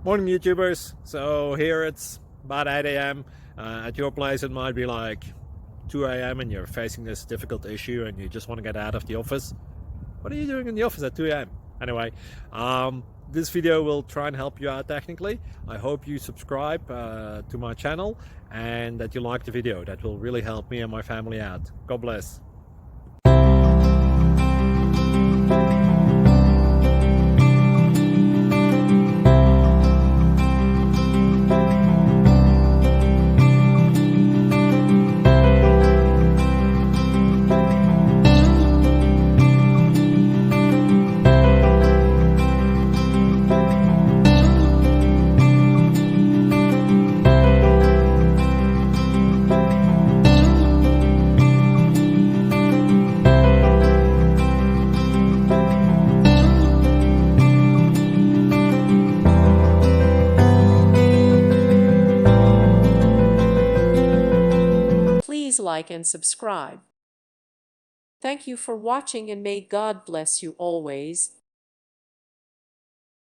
Morning YouTubers. So here it's about 8 a.m. At your place it might be like 2 a.m. and you're facing this difficult issue and you just want to get out of the office. What are you doing in the office at 2 a.m.? Anyway, this video will try and help you out technically. I hope you subscribe to my channel and that you like the video. That will really help me and my family out. God bless. Please like and subscribe. Thank you for watching and may God bless you always.